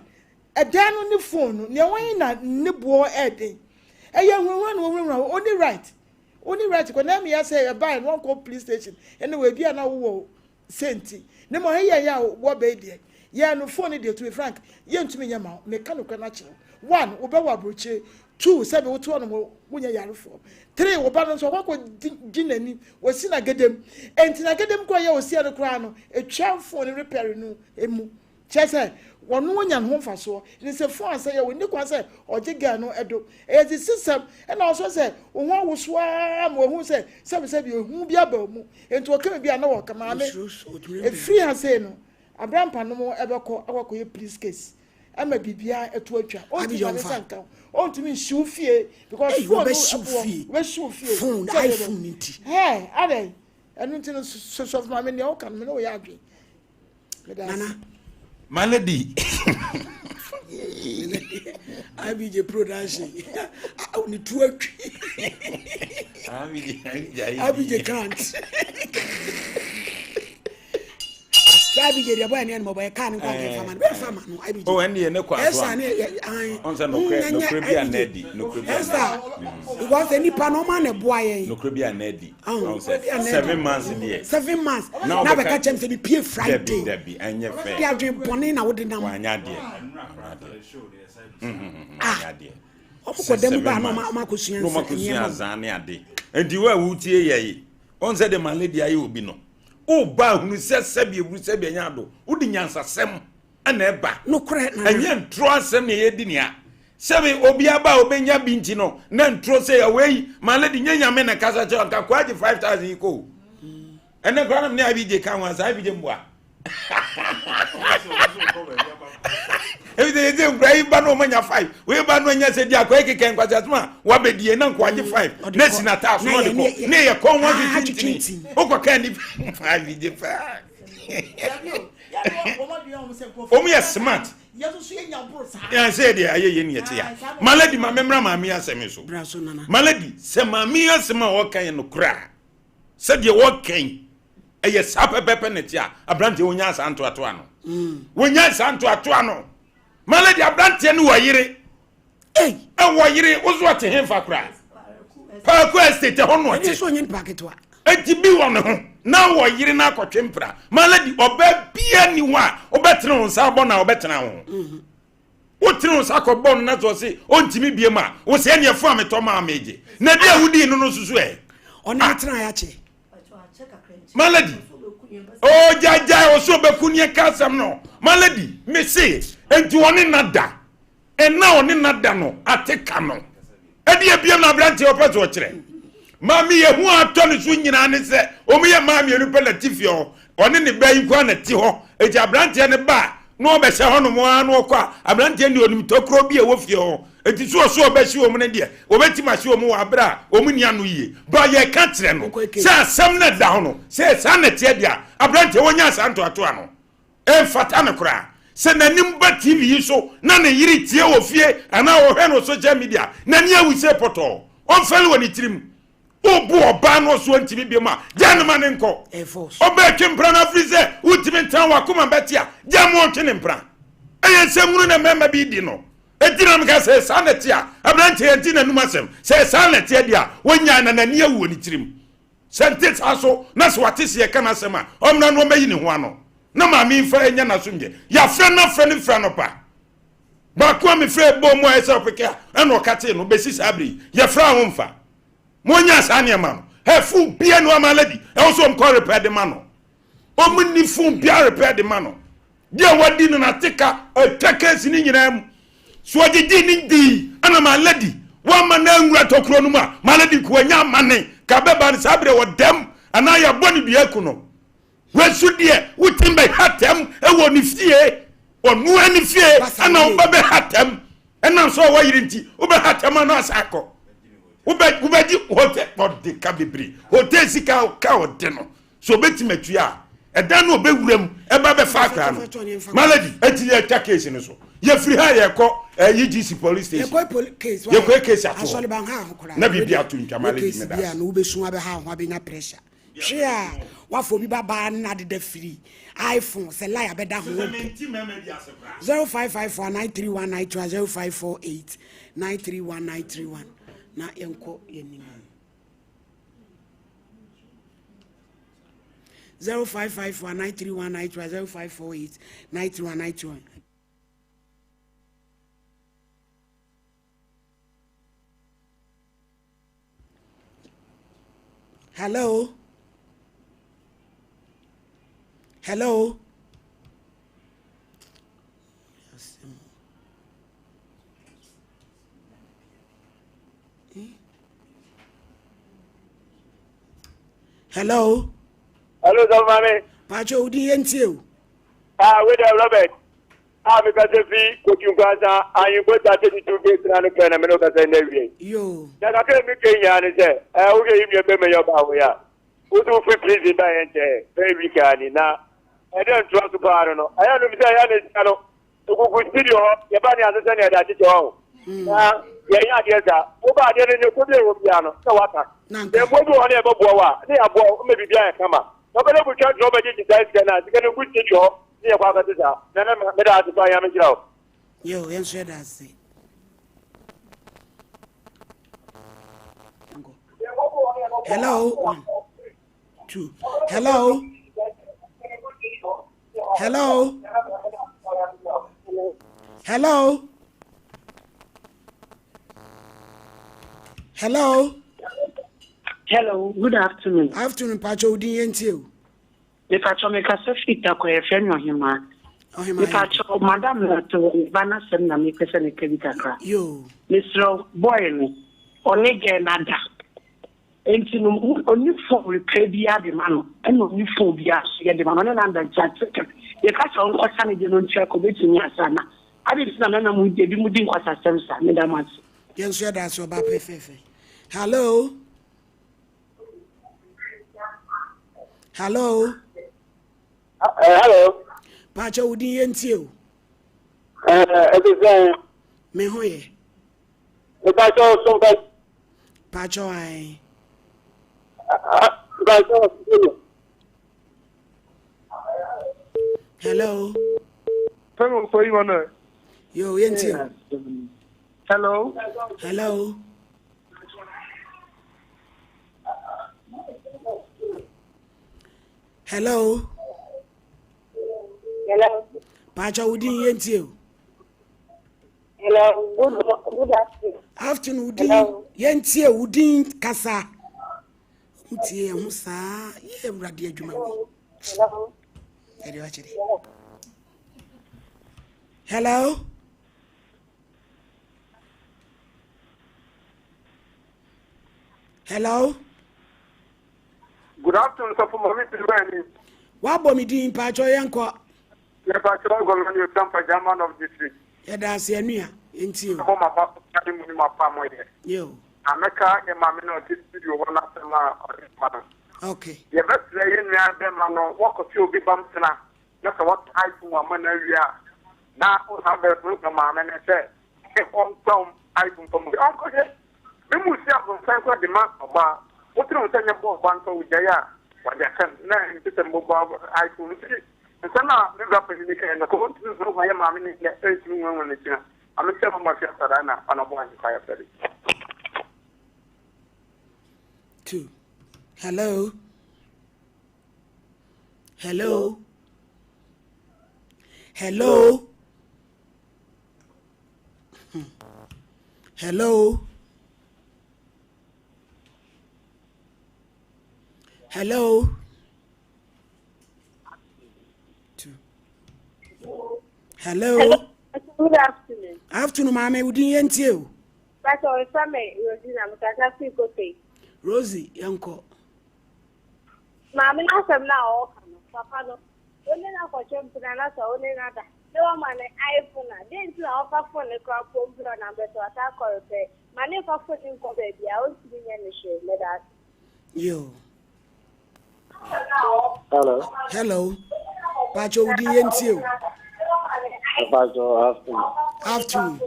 a dino on the phone, near one at Nibbo Eddie. A young woman only right. Only right. When I say a buy one call police station, and there will be an hour senti. No more here, what baby. Yeah, no phone idiot to be frank. Yen to me, Yama, mechanical natural. 1, Obawa Bruche. 2, 7, 2 when you are for. 3, Obanos or what would Ginny was seen. I get them. And till I get them quiet, was see the crown, a child phone repairing. Emu. Chesa. One one young home for so it is a phone say when you say or Jigano Edo as the system and also say one was swam or who say you who be able into a can be an hour command a free has say no a brand panamo ever call our police case. I'm a BBI at Twitter. Oh, to me, shoe fear because you are shoe fear. Phone, iPhone, it. Hey, are they? I don't know so of my many outcome. No, Yagi. Nana. My lady, I be the production. I only twerk. I be the can't. I be the boy and mobile can't go from I be. Oh, and the no question. No Caribbean Neddy. No because any Panama boy. No Caribbean Neddy. 7 months in the year. 7 months. Now I catch him to the P Friday. Debbie, and your fair. They are doing Bonnie now with the number. And you were Wooty, ye. On said the man lady I will be no. Oh, Bow, who says Sabi, who said Benyado, who didn't answer Sam and Eba. No credit, and yet trust them near Dinia. Sabi Obiaba Obenya Bintino, then throw say away, my lady Yaman and Casaja, quite 5,000 equal. And the ground near BJ can was I be them what. If they didn't brave Bano Mania 5, we ban when you said Yaquaki can Quajasma, what be the non quite 5. That's not a near Congo. Oko candy 5 be the fact. Oh, me a smart. I said, I hear my lady, my memory, my mia semiso. My lady, Sema mia sema walking no cry. Said you walking. A yes, up a pepenetia, a brandy when yas anto atuano. When yas anto atuano. My lady, a brandy and wire. Eh, and wire was what him for cry. Per estate, the home what is on your packet. And to be one. Now wire na kwa chempra. My lady, obe be anyone, or better on Sabona or better now. What knows I could born not to say, on Timmy Biema, was any farm at Toma Meji. Nadia would in no swear. On that try. My lady, oh, Jaja, or so Bacunia Casam no. My lady, me say, and to one in Nada. And now in Nadano, I take cano. And dear Biana Branty or Paswatch. Mammy, who are Tony swinging and say, oh, me and mammy, you relative, or any bay one at Tiho, a Jabranti and a bar. No, be se hono mo anu kwa abrantie ndi onimtokro bi e wo fie ho eti so obeshi wo mu ne de obeti ma shi wo mu wa bra omu nia no yie ba ye ka kire no se asem na da ho no se sa na tie dia abrante wonya santo ato ano e fata ne kura se nanim ba TV yi so na ne yiri tie wo fie ana wo hwe no social media na ne awu se poto on fele woni tirim obu oba no so ntimi bi ma janema ne nko oba twempra na frize utimi ntan wa kuma betia jamo twene mpra eye semunu na mema bi di no edina mka se sanetia abrante enti na numasem se sanetia dia wonya na nani awu ni tirim sente saso na so watese ye kana sema omna no mayi ni ho ano na ma mi fa enya na so nge ya fra na fra ni fra no pa ba ko mi fra bo mo ese opeke eno kate no besi sabri ya fra ho mfa monya sane ma no hefu bia no amaladi e so mko repair de ma no omni fu bia repair de ma no dia wadi no na tika atakasi ni nyina so didi ni di ana maladi wa mana nwura tokro no ma maladi ko anya mane ka beba ni sabre wodam ana ya boni dua ku no wesu die utimbe hatem e woni fie onu ani fie ana obabe hatem ena so wa yirinti obe hatem ana asako ubedi hote body ka bibri hote sika ka ode no so beti matua eda no obewuram eba be fa akra no malady eti ye ta case no so ye free ha ye ko UGC police station ye ko case ato asole ban ha akra na bibia to ntwa malady me da bia no obesu abe ha ho abenya pressure hwe a wafo bi baba na de free iPhone se lie abeda ho 0554931931 0548931931 na yenko yenim 0554931931 0548931931. Hello. Hello. Hello. Hello, Mami. Pacho udi entio. With Robert. Because if we could you guys are you good at it to get around the pen and Menoka and every. Yo. That I can't make and say, I will give you a payment of our. Who do we please buy and say, very canny now. I don't trust the car. I don't say I understand. To go with video, your body understand that it's all. Yeah, yes, sir. Over there in your piano. So what? They won't go on ever boa. They are maybe behind a camera. Nobody will try to drop it in the dice canal. You can a good job. Near Pagata. Then I'm made out to buy a job. Yo, answer that. Say. Hello. 1, 2. Hello. Hello. Hello. Hello. Hello, good afternoon. Afternoon, Pacho Dientio. The Pacho make us a fit a question on him. The Pacho, Madame Vanna Senna make us a credit. You, Mr. Boy, only get nada. And only for repair the man, and only for the the man and the judge. The Castle was sunny, the non check of it in Yasana. I didn't know with the moving was a sense, Madame. Yes, that's your Bape Fefe. Hello. Hello. Hello. Pacho udi entio. Me hoye. Pacho Sompa. Pacho ai. Hello. For you on Yo, entio. Hello. Hello. Hello. Hello. Pacha udi yentio. Hello. Good afternoon. Afternoon udi yentio udi kasa. Utie husa ye urade adwuma wi. Hello. Eri wachiri. Hello. Hello. Good afternoon, sir. For my people, What bomb did Pacho Yanko? Pacho Golani, Sompa German of district. Ya da se anua enti o. Mo ma ba ka mu ni ma pa mo ye. Yo. Ameka e ma me no ti studio wona sema ma. Okay. Ye be tire ye nua be ma no wo ko ti obi bam tena. Na so what iPhone wa ma na wia. Na o ha be do ka ma me ne se. E on tom iPhone tom. On ko je. Me mu si abon san ko de ma oba. O tiri o tanya bo ban ko uja ya. Wa ja kan na nti se mo ba iPhone ti. Nsana me ga pe ni ke na ko nti so ma ya ma me ni ya e ti mu won ni tina. Ame se mo ma fi asara na ana bo an ka ya fere. 2. Hello. Hello. Hello. Hello. Hello. 2. Hello. Good afternoon. Afternoon, mama. Udin yentio. That's all. Same. Rosina, mukasa fikote. Rosie, yanko. Mama, na some now. Papa no. Only na kwa chempu na nasa only na da. No one iPhone. Then to offer phone the crop phone na beto attack or repair. Mane for phone in ko baby. I want to be in the show. Let us. Yo. Hello. Hello. Pacho udin yentio. Pacho afternoon.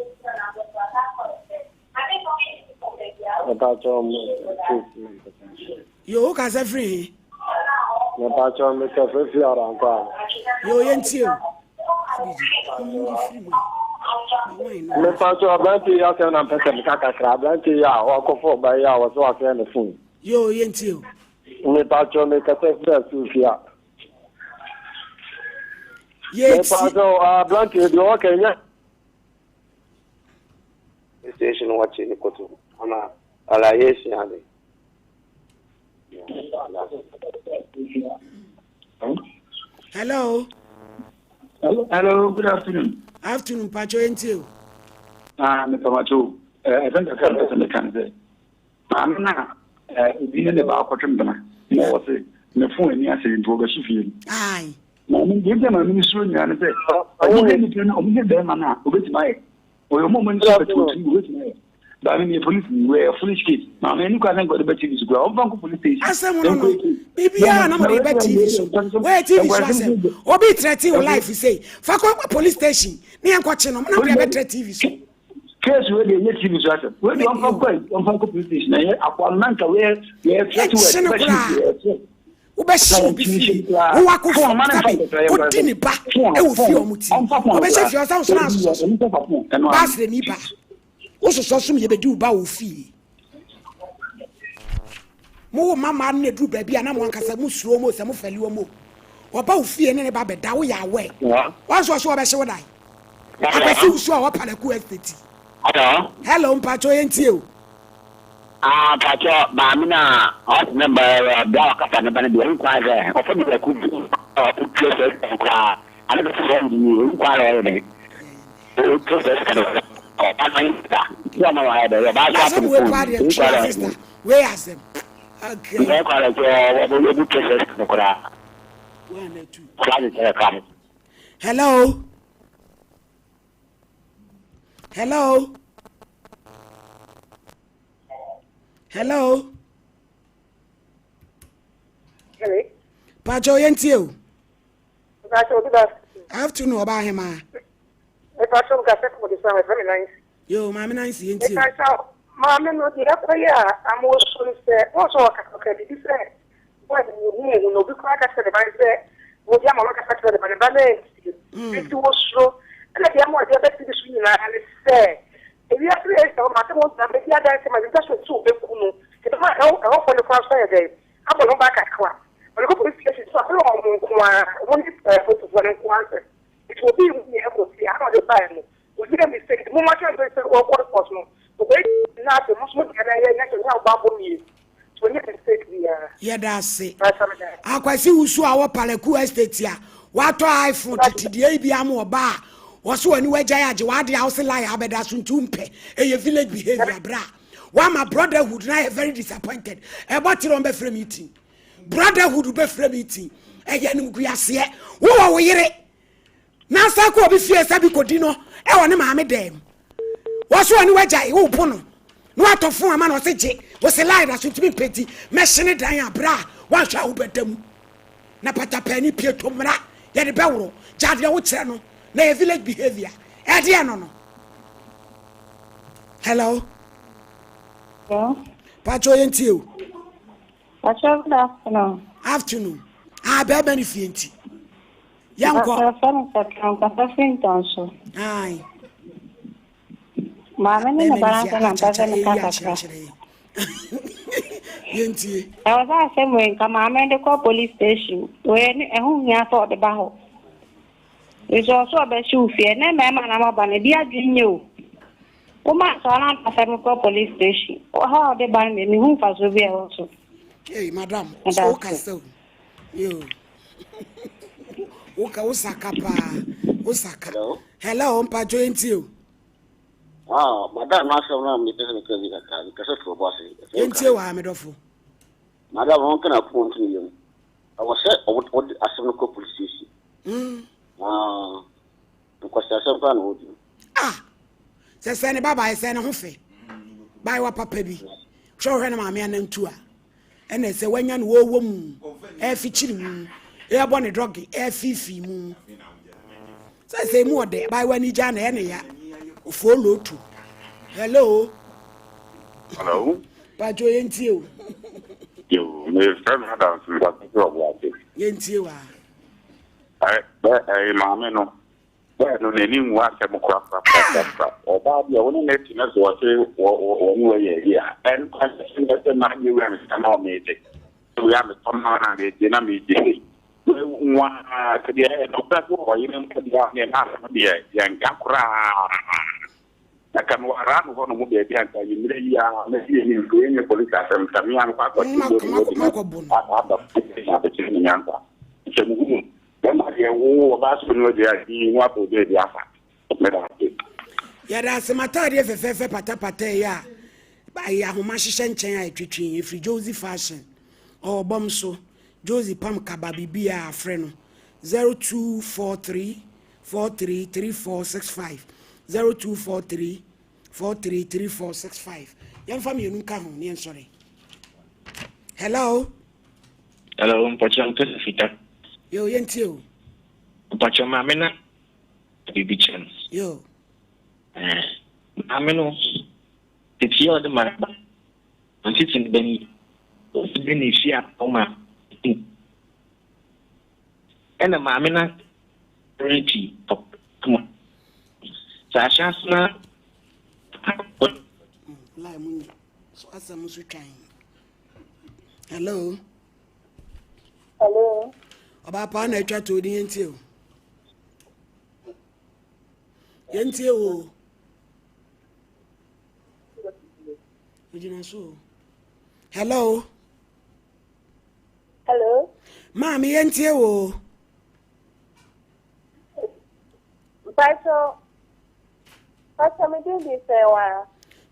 Yo, kasa free. Pacho me ka free aranka. Yo yentio. Me pacho abanti ya ke na pesa me kaka kra abanti ya wa ko fo ba ya wa so ake na phone. Yo yentio. Me pacho me ka free Sofia. Me pacho abanti do wa Kenya. Station watching ni kotu. Ana ala yesi hande. Hello. Hello, good afternoon. Afternoon, Pacho Entio. Mr. Macho, I think I can't listen to Kansas. I'm not being about Cotrimbana. No, what's it? The phone in the answer into a shield. Aye. Give them a ministry and say, I won't get them with my moment with me. But I mean, police were foolish kids. Now, any kind of got the TV to go. I'm police station. I said, baby, I'm not a TV show. Where TV show? Or be threatening your life, you say. Fakwa police station. Me and watching them. I'm not a TV show. Case where they get TV show. Where do you come police station? I want Manka where they have to Ubeshi uwako sabi kodini ba ewo fi omuti ubeshi fi osan so na so basre ni ba usoso sum ye bedi uba wo fi mo mama na dru ba bia na mo ankasa mu suro mo se mo fali wo mo oba wo fi ne ba beda wo ya we wan so obeshi wo dai abesi usu a wo pala ku estate hello mpacho yentie o Pacho, Bamina, hot number, block up and the inquiry, or for the could put yourself and the phone you inquiry. Where is them? Hello? Hello? Hello? Hello? Pacho yentio. Pacho, good afternoon, about him. Pacho, very nice. Yo, Mamma nice yentio. Mamma, no, the other year, I'm also say, also, okay, did you say, when you know, because I said, I said, what Yamma said, the ballet, it was slow, and I am what the other things you say. If you have to say, I'm not going to make the other thing, I'm just so big. If I don't for the first day, I'm going back at class. But the police station, so I don't want to put one answer. It will be able to see how the time. We didn't mistake. The moment I say, well, what possible? But wait, not the most of the national Bible news. So you can take the. Yeah, that's it. I quite see who saw our Paleku estate here. What iPhone to the ABM bar. Was when you were Jayaji, what the house lie, Abedasun Tumpe, a village behavior, bra. Why my brotherhood now very disappointed about your own free meeting. Brotherhood be free meeting. Again, we are here. Who are we here? na sa ko obi fie sabi kodi no e woni maame dem wo so oni wagya wo pono no atofo ama no se je wo se lie da so timi peti me hene dan abra wa hwa wo bedam na patapani pie tomra ye de bewro jade wo kire no na ye village behavior e de no. Hello. Pacho yenti o. Pacho good afternoon. Afternoon. Ah, be be ni fienti. Yanko. Ai. Mama ni na balance na pesa ni kaka. Yenti. I was asking when come mama dey call police station. When ehun nya for the baho. It's also a bit fear. Na mama na ma bana dia dwinye o. Uma so na pesa me call police station. O how dey ban me hu fa so be also. Hey madam, so castle. Yo. Oka Osaka pa. Osaka. Hello, Pacho yenti o. Ah, madam, I saw no me pesa me because for boss. Yenti wa me dofo. Madam, won kana point ni yo. I was say what asem ko police station. Ah. Because Sompa no do. Ah. Se ne baba se ne ho fe. Bai wa papa bi. Hwe hwe na maame anantu a. Ene se wanya no wo mu. E fi chiri mu. E bo ne drogi e fifi mu. Se mu ode bai wa ni ja na ene ya. Ofo lotu. Hello. Hello. Pacho yenti o. Yo, me friend Adam from the yenti wa. Maame no. No neni nwa asem kwa. Oba bia woni neti na so se woni we ye ya. En kwa se na ni we am sama me de. We am some na de na me de. Nwa kedi e no pa ko yi nem kedi ya ne na ma de ya ngakura. Na kan wara no no mo de bi anta yi mire ya na yi ni ko yen police asem tamian kwa ko Yada sematari fefe pata ya ya homa hihye nchen a etwetwe efri Josie fashion o bomso Josie pam kaba bibia afre no 0243 433465 0243 433465 yamfa me nunka ho ne nsore. Hello. Hello, mpacha fita. Yo yenti o. Mpacha mama na bibi chance. Yo. Mama no. Ti o de maraba. Anti tin beni. O beni fia oma. Ena mama na ready pop. Come. Sa chance na lai mun so asa musu twan. Hello. Hello. Oba pa na etwa to di yenti o. Yenti o. Ujina so. Hello. Hello. Mami yenti o. Pacho me do this wa.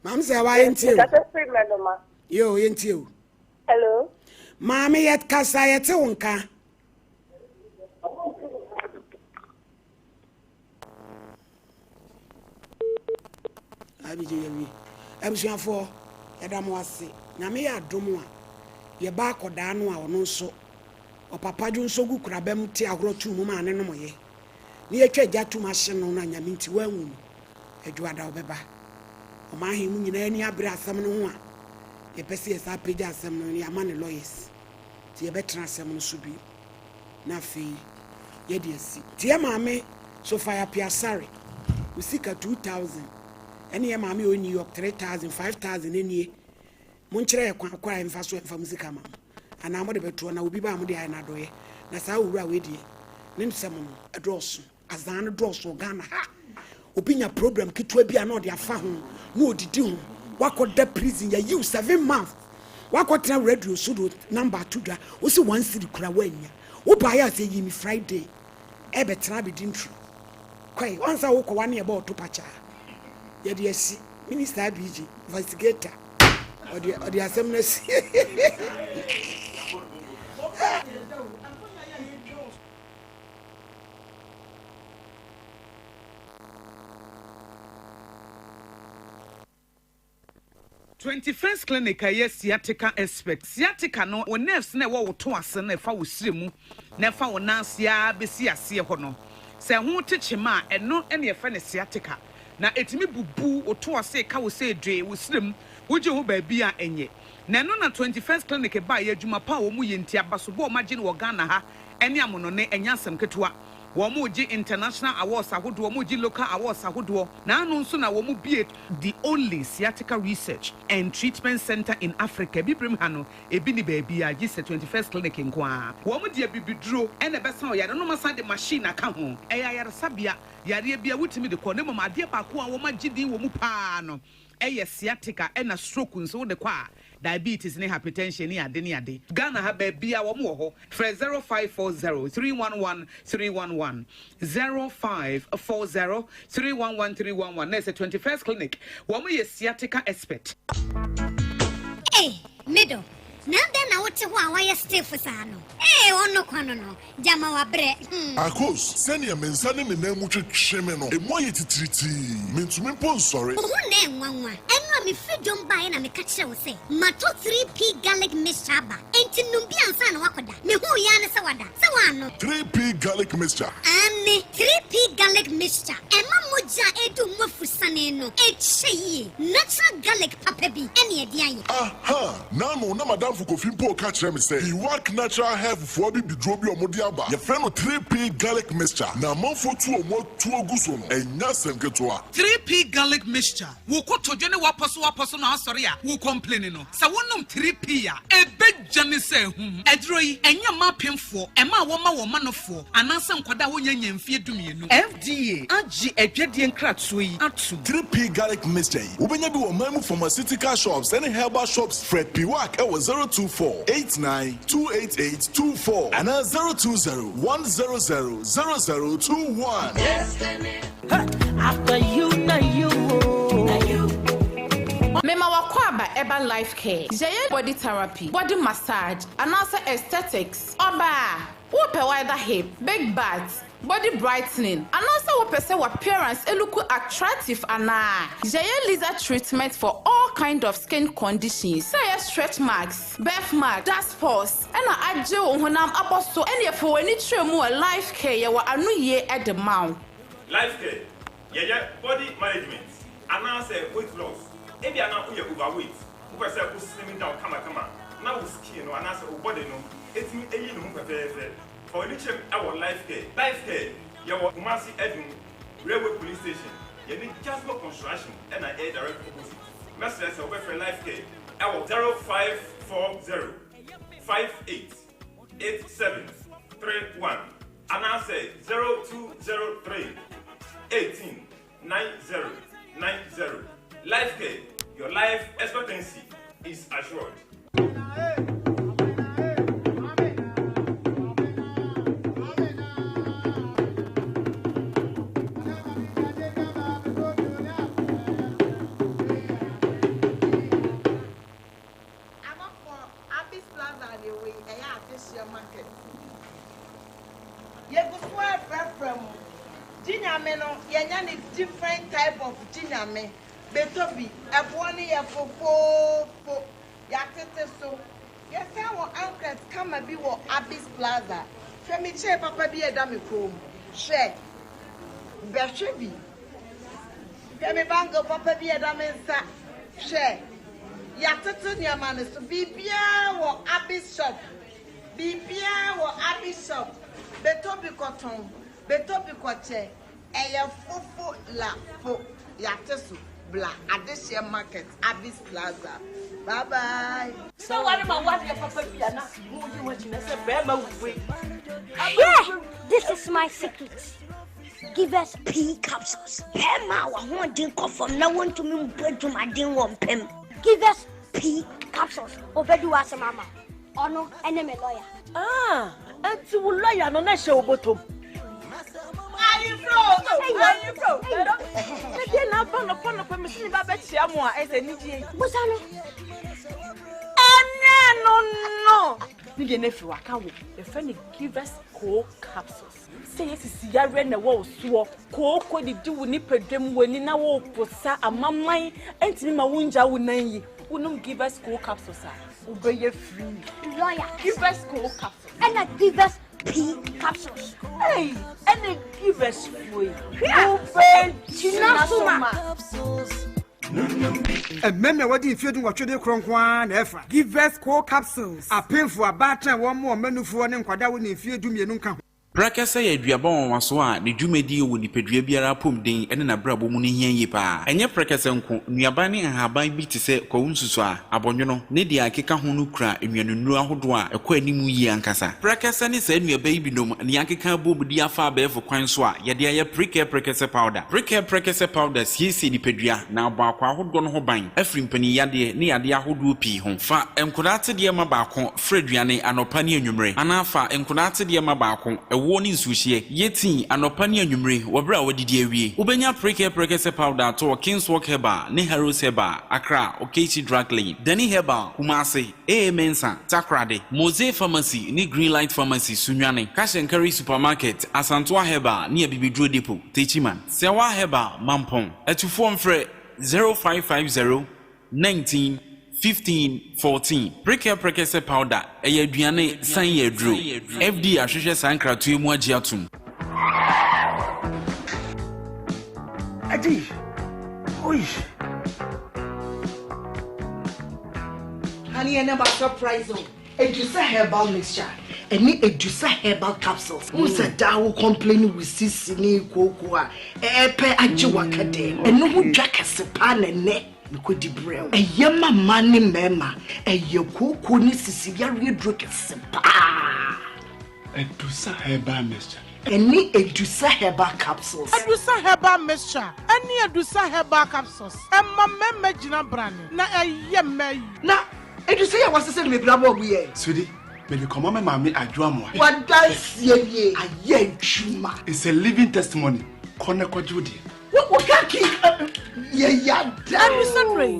Mam say wa yenti o. That's free madam. Yo yenti o. Hello. Mami yet kasa yete wonka. Abije yewi. Ebusuafo yadam wase. Na me ya domo a ye ba akoda no a ono so. Opapa ju nso gu kurabam ti agro tu mu ma ne no moye. Ni etwa gya tu ma hye no na nyame nti wanwu. Adwada obeba. O ma he mu nyina ani abre asem no ho a. Ye pese esa page asem no ya ma ne lawyers. Ti ye betra asem no so bi. Na fe ye de asi. Ti ye maame so fire piasare. Usika 2000. Eni ye maame o New York 3000 5000 eni. Monkyere ye kwa emfa so emfa musika ma. Ana mo de beto na obi ba mo de ai na doye. Na sa owura we die. Nim sem no edroso. Azan no droso Ghana ha. Obinya problem kitwa bia na ode afa ho. Na odidi ho. Wakoda prison ya you 7 months. Wakotena radio sudo number 2 wo si 1 city kura wanya. Wo ba ya say yimi Friday. E betra be dintru. Kwai once wo ko wane e ba otopacha. Ye de asi minister abiji investigator. Odi asem na si. 21st clinic a yes sciatica expert sciatica no wo nerves na wo to ase na fa wo siremu na fa wo nansia besi ase ho no se ho techema eno ene ye fa ne sciatica na etimi bubu wo to ase ka wo se dwe wo sirem wo je ho ba bia enye na no na 21st clinic ba ye adwuma pa wo mu ye ntia baso bo ma je ne wo Ghana ha ene amono ne enya asem ketewa Womuji international awards ahodo womuji local awards ahodo na anu nso na womu bie the only sciatica research and treatment center in Africa bibrim hano ebi ni baby a gise 21st clinic nkoa womu de bibiduro ene besa o yare no masa de machine aka ho eya yare sabia yare bia wutimi de ko ne mama de ba ko a woma gidi womu pa no eye sciatica ena stroke nso de kwa diabetes ne hypertension ni ade ni ade Ghana ha ba bia wo mo ho 0540311311 0540311311 na 21st clinic wo mo ye sciatica expert middle Nanda na wote ho a waya stiff sano. Ono kwano no. Jama wa bre. Akos, send ya mensane me na mu twetwe no. Emo ye titiriti. Mentumi mpo nsore. Ho na enwanwa. Enwa me freedom buy na me ka kire wo se. Mato 3P garlic mixture ba. Enti numbi ansa na wakoda. Me hu ya ne se wada. Se wano. 3P garlic mixture. Ane 3P garlic mixture. Ema moja edu mafusane no. Echeyi. Natural garlic papa bi. Ene edi aye. Aha. Na no na madam for coffee po ka kire me say. He work natural health for bi bidrobi omodi aba. Ye friend no 3P garlic mixture. Na manfo tu omo tu oguso no. Enya semketoa. 3P garlic mixture. Wo ko tojo ne waposo na asori a. Wo complaining no. Sa wonum 3P a. Ebe jane se edro yi enya mapemfo. Ema wo ma wo manofo. Ananse nkoda wo nya nyamfie dumienu. FDA agi edwedie nkratoyi atu. 3P garlic mixture. Ubenya bi wo mamu pharmaceutical shops and herbal shops. Fred P Work e was 024-89-288-24 and 020-100-0021. After you, na you. Mema wakwaba Herbal life care. Jaye body therapy, body massage, and also aesthetics. Oba, whoop wider hip, big butts, body brightening, and also whoop appearance e look attractive and Jaye laser treatment for all kind of skin conditions. Say stretch marks, birthmark, dust pores, and aje honam aboso any for any tremu life care ya wa anu ye at the mount. Life care, yeah, body management, and also weight loss. If you are not overweight, who are slimming down, come. Now skin or answer body no, it's me a for any our life care. Life care, your Kumasi Edun, Railway Police Station, you need just for construction and an air direct opposite. Message over for life care, our 0540 588731 and I say 0203 18 9090. Life care, your life expectancy is assured. Different type of jinyame. Betobi, ebwani ya fofo, yatete so. Yesa wo anklet kama bi wo Abyss Plaza. Femi che papa bi edami krom. She. Beshebi. Femi bango papa bi edami nsa. She. Yatete nyamane so bibia wo Abyss shop. Bibia wo Abyss shop. Betobi cotton, betobi koche. Eya fofo la fo yatesu bla Adesia Market Abyss Plaza. Bye bye. So what about what your papa Piana? Yeah, this is my secret. Give us P capsules. Pema wa won drink from now on to me to my din one pem. Give us P capsules. Obedu was mama. Ono enemy lawyer. And to lawyer no na show bottom. Are you bro? They na pon permission ba betia mo a ese niji. Bosano. No. Ni de na fi waka wo. The friend give us cold capsules. Say yes is yare na wo so. Ko di wu ni pedem wani na wo posa amaman entimi ma wunja wo nan yi. Unum give us cool capsules, obey free. Lawyer. Give us cool capsules. And I give us pea capsules. Hey, and they give us free. Obey Chinasuma. And men what if you do what you do, Cronkwan, Efa. Give us core capsules. A pain for a batter, one more menu for an inquadawin if you do me nunca. Prakasa ya duabon waso a ne dwumadi wo nipadua biara pomden ene na brabo mu ne hia yi pa enye prakasa nko nuaban ne ahaban bi tese kwawunsusu a abonwono ne dia akeka ho no kura enwanunu ahodo a ekwa animu yi ankasa prakasa ne sa nuaban yi binom ne akeka bomudi afa abefo kwan so a ye dia ye prakasa powder siesi nipadua na abo akwa ahodo no ho ban afri mpani yade ne yade ahodo pi ho fa enkodate de ma baako freduane anopa ne anwumre anafa enkodate de ma baako warning sushie yeti anopani anwumre wobra wadidi awie ubenya prakasa powder to Kingswalk Herbal ne Heroes Herbal Accra Okechi Drug Lane Danny Herbal Kumasi Mensa Takrade Mose Pharmacy ne Greenlight Pharmacy Sunwane Cash and Carry Supermarket Asantwa Herbal ne Bibidro Depot Techiman Sewa Herbal Mampong etufo mfre 0550 19 15-14 Prakasa powder eye aduane san ye dro FD ahwehwe sankratu emu agiatum Adi oi Honey, I never surprise you. Edusa herbal mixture. Any Edusa herbal capsules. Who said that will complain with sisini cocoa? Epe ajiwakade. And no who jack a sepan and neck. Because the brew. A yama money mema. A yoko ni sisilia redroke sepa. Edusa herbal mixture. Any Edusa herbal capsules. Edusa herbal mixture. Any Edusa herbal capsules. Emma meme jina brand. Na yeme. Na Edusa ya wasese me brabo we. Sweetie, me the command mama adwamo. What does ye aye chuma? It's a living testimony. Kone kwajudi. What can't keep yeah damn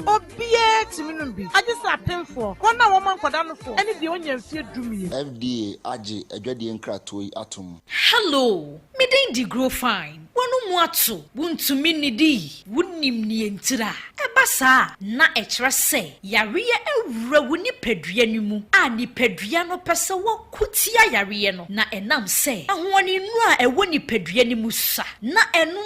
obie timinumbi I just happen for one woman kwadano for any the onye mfie dumi FDA age adwade nkratoi atom. Hello me dey di grow fine wonu mu ato wuntumi nidi wunim ni entira ebasa na ekire se yare ewura woni padua nimu a ni padua no pese wo kutia yare no na enam se ahoni nu a ewo ni padua nimu sa na enu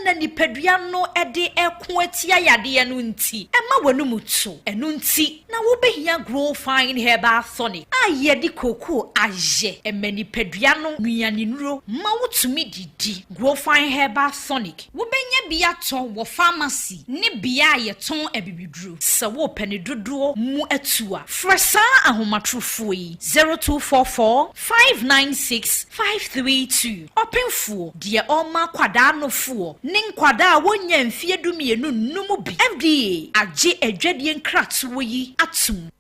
na ni padua no ede eko atia yade no nti ema wonu muto enu nti na wo behia grow fine herbal tonic a yedi koko aje emani padua no nuane nuro ma wotumi didi grow fine herbal tonic wo benya bia ton wo pharmacy ne bia ye ton ebibidru se wo pani dodo mu atua fresa ahomatrofo yi 0244 596 532 openfo de oma kwada no fo ne nkwada wonya mfie dumienu numu bi FDA age adwade nkratowo yi atum.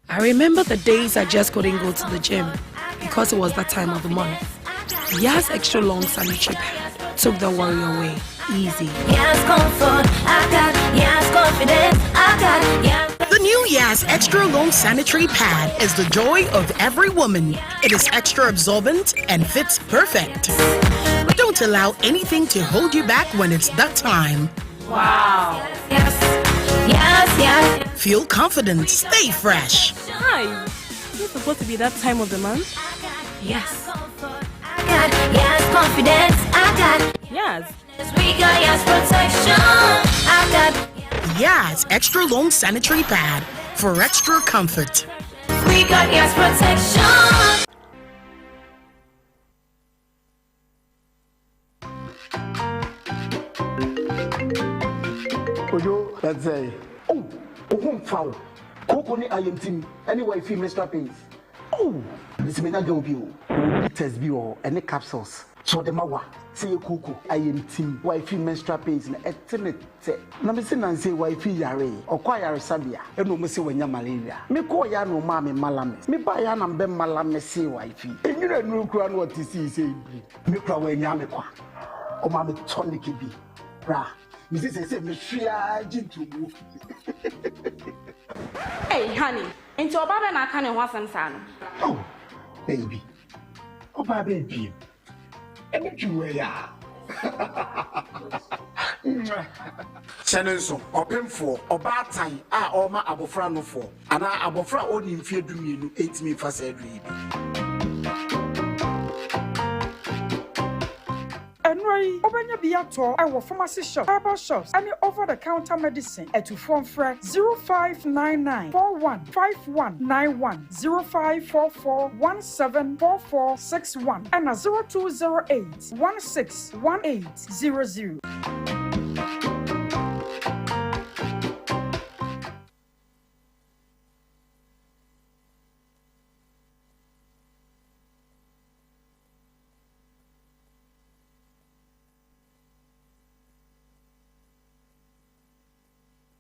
I remember the days I just couldn't go to the gym because it was that time of the month. Yas extra long sanitary pad took the worry away. Easy. Yas comfort, I got Yas confidence, I got Yas. The new Yas extra long sanitary pad is the joy of every woman. It is extra absorbent and fits perfect. Don't allow anything to hold you back when it's that time. Wow. Yes. Feel confident. Stay fresh. Hi. It's supposed to be that time of the month? Yes. I got Yes confidence. I got Yes. We got Yes protection. I got Yes extra long sanitary pad for extra comfort. We got Yes protection. Ojo, let's say, oh, foul. Coco ni IMT, anyway, female strappings. Oh, this may not go you. Test be or any capsules. So the mawa, say Coco, IMT, wifey menstrual pains in a tenant. Namison and say wifey yare, or choir sabia, and no missy when ya malaria. Me call ya no mammy malamis. Me buy an and ben malame say wifey. And you don't know crown what to see, say, me crow when yamaqua. Oh, mammy tonic be. Bra. Mrs. said, me share to move. Hey, honey, into a baba na can was and son. Oh, baby. Oh, my baby. And you were Shanenso, Opemfo, Obatai, Oma Abofra no for, and Abofra only in fear do me 8 me for surgery. Enroy, Obanya Biato, our pharmacy shop, herbal shops, and over-the-counter medicine at 0599 415191 0544174461 and 0208 161800.